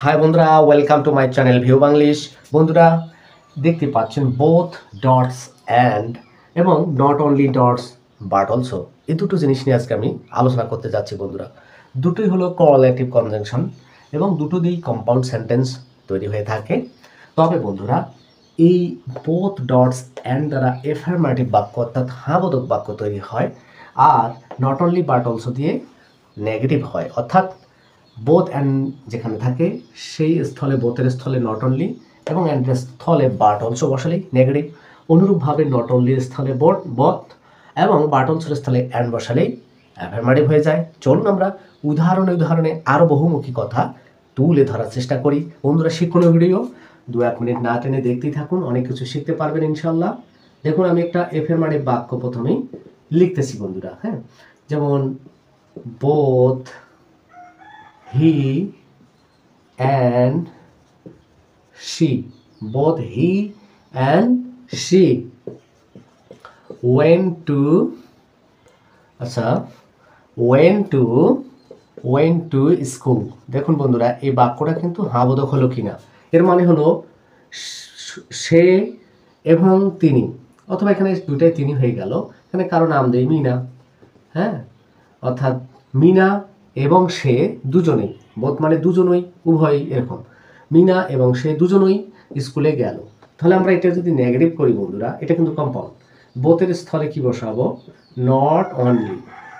High বন্ধুরা, welcome to my channel view Banglish. বন্ধুরা, দেখতে পাচ্ছেন বোথ ডটস অ্যান্ড এবং not only dots but also, এই দুটো জিনিস নিয়ে আজকে আমি আলোচনা করতে যাচ্ছি। বন্ধুরা, দুটোই হলো করলেটিভ কনজাংশন এবং দুটো দিয়েই কম্পাউন্ড সেন্টেন্স তৈরি হয়ে থাকে। তবে বন্ধুরা, এই বোথ ডটস অ্যান্ড দ্বারা এফার্মেটিভ বাক্য অর্থাৎ হাবোধক বাক্য তৈরি হয়, are not only but also দিয়ে নেগেটিভ হয়। অর্থাৎ বোথ অ্যান্ড যেখানে থাকে সেই স্থলে বোথের স্থলে নট অনলি এবং অ্যান্ডের স্থলে বাট অলসো বসালেই নেগেটিভ। অনুরূপভাবে নট অনলির স্থলে বথ এবং বাট অলসোর স্থলে অ্যান্ড বসালেই অ্যাফার্মেটিভ হয়ে যায়। চলুন আমরা উদাহরণে আরও বহুমুখী কথা তুলে ধরার চেষ্টা করি। বন্ধুরা, শিক্ষণীয় ভিডিও 2-1 মিনিট না টেনে দেখতেই থাকুন, অনেক কিছু শিখতে পারবেন ইনশাল্লাহ। দেখুন, আমি একটা এফার্মেটিভ বাক্য প্রথমেই লিখতেছি বন্ধুরা। হ্যাঁ, যেমন both he and she, both he and she went to went to school। দেখুন বন্ধুরা, এই বাক্যটা কিন্তু হাবোধক হলো কিনা। এর মানে হলো সে এবং তিনি, অথবা এখানে দুটাই তিনি হয়ে গেল, এখানে কারো নাম দেই মিনা। হ্যাঁ, অর্থাৎ মিনা এবং সে দুজনেই, বোধ মানে দুজনই, উভয়ই, এরকম মিনা এবং সে দুজনই স্কুলে গেল। তাহলে আমরা এটা যদি নেগেটিভ করি বন্ধুরা, এটা কিন্তু কম্পাউন্ড। বোথের স্থলে কি বসাবো? Not only.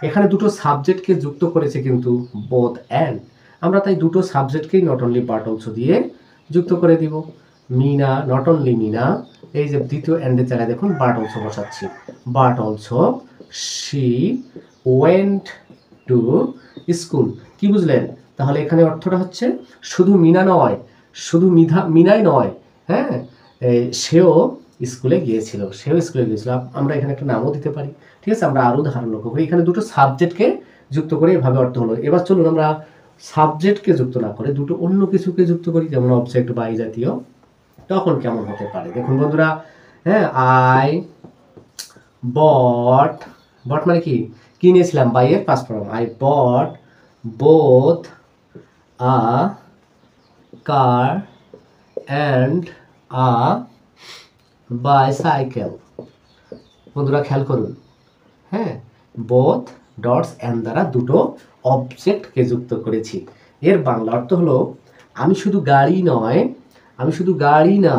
এখানে দুটো সাবজেক্টকে যুক্ত করেছে কিন্তু বোথ অ্যান্ড, আমরা তাই দুটো সাবজেক্টকেই নট অনলি বাট অলসো দিয়ে যুক্ত করে দিব। মিনা, নট অনলি মিনা, এই যে দ্বিতীয় অ্যান্ডের জায়গায় দেখুন বাট অলসো বসাচ্ছি, but also she went to school. কি বুঝলেন? তাহলে এখানে অর্থটা হচ্ছে শুধু মিনা নয়, শুধু মিনাই নয়, হ্যাঁ, সেও স্কুলে গিয়েছিল, আমরা এখানে একটা নামও দিতে পারি। ঠিক আছে, আমরা আরও উদাহরণ লক্ষ্য করি। এখানে দুটো সাবজেক্টকে যুক্ত করে এভাবে অর্থ হলো। এবার চলুন আমরা সাবজেক্টকে যুক্ত না করে দুটো অন্য কিছুকে যুক্ত করি, যেমন অবজেক্ট বা এই জাতীয়। তখন কেমন হতে পারে দেখুন বন্ধুরা। হ্যাঁ, আই বট, বট মানে কি? কিনেছিলাম, বাই এর past form. I bought both a car and a bicycle. বন্ধুরা খেয়াল করুন, হ্যাঁ, বোথ ডটস অ্যান্ড দ্বারা দুটো অবজেক্টকে যুক্ত করেছি। এর বাংলা অর্থ হলো আমি শুধু গাড়ি নয়, আমি শুধু গাড়ি না,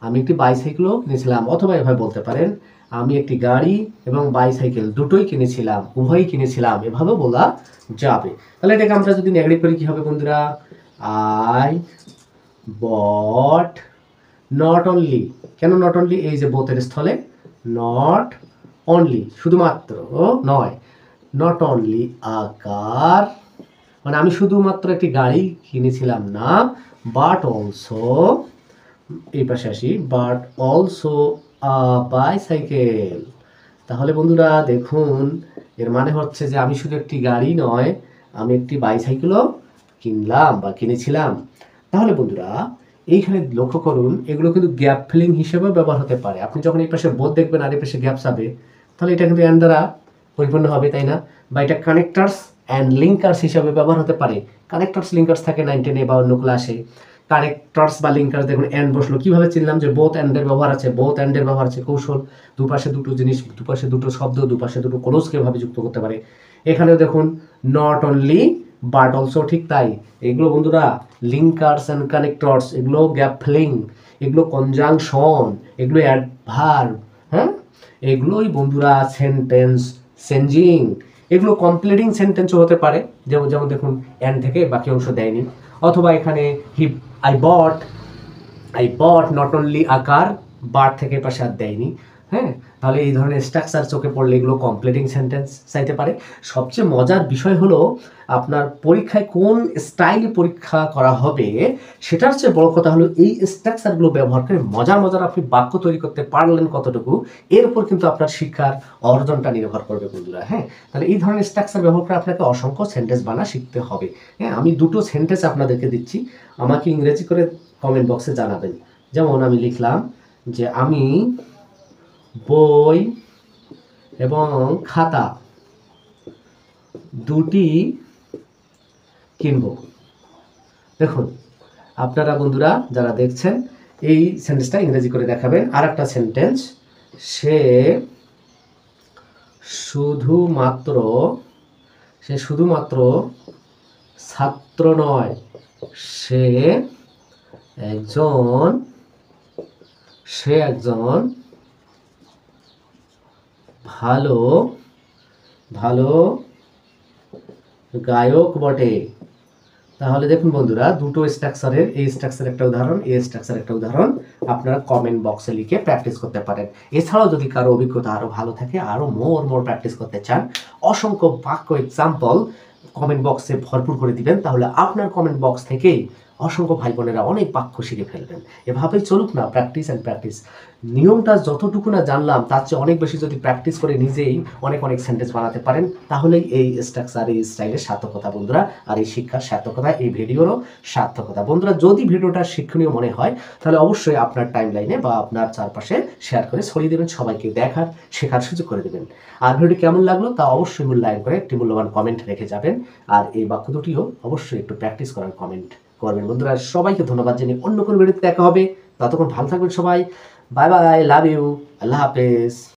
আমি একটি বাইসাইকেলও কিনেছিলাম। অথবা এভাবে বলতে পারেন, আমি একটি গাড়ি এবং বাইসাইকেল দুটোই কিনেছিলাম, উভয়ই কিনেছিলাম, এভাবে বলা যাবে। তাহলে এটাকে আমরা যদি নেগেটিভ করি কি হবে বন্ধুরা? I bought not only. কেন নট অনলি? এই যে বোথের স্থলে নট অনলি, শুধুমাত্র নয়, নট অনলি আ কার, মানে আমি শুধুমাত্র একটি গাড়ি কিনেছিলাম না, বাট অলসো, এই পাশে আসি, বাট অলসো আ বাইসাইকেল। তাহলে বন্ধুরা দেখুন, এর মানে হচ্ছে যে আমি শুধু একটি গাড়ি নয়, আমি একটি বাইসাইকেলও কিনলাম বা কিনেছিলাম। তাহলে বন্ধুরা এইখানে লক্ষ্য করুন, এগুলো কিন্তু গ্যাপ ফিলিং হিসেবেও ব্যবহার হতে পারে। আপনি যখন এই পাশে বোধ দেখবেন আর এই পাশে গ্যাপ যাবে, তাহলে এটা কিন্তু অ্যান্ড দ্বারা পরিপূর্ণ হবে, তাই না? বা এটা কানেক্টার্স অ্যান্ড লিঙ্কার্স হিসাবে ব্যবহার হতে পারে। কানেক্টার্স লিঙ্কার্স থাকে 9, 10 বা অন্য ক্লাসে। কানেক্টার্স বা লিঙ্কার্স, দেখুন অ্যান্ড বসলো, কিভাবে চিনলাম যে বোথ অ্যান্ডের ব্যবহার আছে? বোথ অ্যান্ডের ব্যবহার আছে কৌশল, দুপাশে দুটো জিনিস, দুপাশে দুটো শব্দ, দুপাশে দুটো ক্লোজকে ভাবে যুক্ত করতে পারে। এখানেও দেখুন নট অনলি বাট অলসো, ঠিক তাই। এগুলো বন্ধুরা লিঙ্কার্স অ্যান্ড কানেক্টরস, এগুলো গ্যাপ ফিলিং, এগুলো কনজাংশন, এগুলো অ্যাডভার্ব, হ্যাঁ, এগুলোই বন্ধুরা সেন্টেন্স চেঞ্জিং, এগুলো কমপ্লিটিং সেন্টেন্সও হতে পারে। যেমন যেমন দেখুন অ্যান্ড থেকে বাকি অংশ দেয়নি। অথবা এখানে আই বট নট অনলি আকার, বাট থেকে পাশে আর দেয়নি। হ্যাঁ, তাহলে এই ধরনের স্ট্রাকচার চোখে পড়লে এগুলো কমপ্লিটিং সেন্টেন্স চাইতে পারে। সবচেয়ে মজার বিষয় হলো আপনার পরীক্ষায় কোন স্টাইলে পরীক্ষা করা হবে সেটার চেয়ে বড় কথা হলো এই স্ট্রাকচারগুলো ব্যবহার করে মজার আপনি বাক্য তৈরি করতে পারলেন কতটুকু, এর উপর কিন্তু আপনার শিক্ষার অর্জনটা নির্ভর করবে বন্ধুরা। হ্যাঁ, তাহলে এই ধরনের স্ট্রাকচার ব্যবহার করে আপনাকে অসংখ্য সেন্টেন্স বানা শিখতে হবে। হ্যাঁ, আমি দুটো সেন্টেন্স আপনাদেরকে দিচ্ছি, আমাকে ইংরেজি করে কমেন্ট বক্সে জানাবেন। যেমন আমি লিখলাম যে আমি বই এবং খাতা দুটি কিনবো। দেখুন আপনারা বন্ধুরা যারা দেখছেন এই সেন্টেন্সটা ইংরেজি করে দেখাবেন। আর একটা সেন্টেন্স, সে শুধুমাত্র ছাত্র নয়, সে একজন ভালো গায়ক বটে। তাহলে দেখুন বন্ধুরা, দুটো স্ট্রাকচারের, এই স্ট্রাকচার একটা উদাহরণ, এই স্ট্রাকচার একটা উদাহরণ, আপনারা কমেন্ট বক্সে লিখে প্র্যাকটিস করতে পারেন। এছাড়াও যদি কারো অভিজ্ঞতা আরও ভালো থাকে, আরও মোর প্র্যাকটিস করতে চান, অসংখ্য বাক্য এক্সাম্পল কমেন্ট বক্সে ভরপুর করে দিবেন, তাহলে আপনার কমেন্ট বক্স থেকেই অসংখ্য ভাই বোনেরা অনেক বাক্য শিখে ফেলবেন। এভাবেই চলুক না, প্র্যাকটিস অ্যান্ড প্র্যাকটিস। নিয়মটা যতটুকু না জানলাম তার চেয়ে অনেক বেশি যদি প্র্যাকটিস করে নিজেই অনেক সেন্টেন্স বানাতে পারেন, তাহলেই এই স্ট্রাকচার, এই স্টাইলের সার্থকতা বন্ধুরা, আর এই শিক্ষার সার্থকতা, এই ভিডিওরও সার্থকতা। বন্ধুরা, যদি ভিডিওটা শিক্ষণীয় মনে হয় তাহলে অবশ্যই আপনার টাইম লাইনে বা আপনার চারপাশে শেয়ার করে ছড়িয়ে দেবেন, সবাইকে দেখার শেখার সুযোগ করে দেবেন। আর ভিডিওটি কেমন লাগলো তা অবশ্যই মূল্যায়ন করে একটি মূল্যবান কমেন্ট রেখে যাবেন। আর এই বাক্য দুটিও অবশ্যই একটু প্র্যাকটিস করার কমেন্ট করবেন। বন্ধুরা, সবাইকে ধন্যবাদ জানিয়ে অন্য কোনো ভিডিওতে দেখা হবে। ততক্ষণ ভালো থাকবেন সবাই। বাই বাই, লাভ ইউ, আল্লাহ হাফেজ।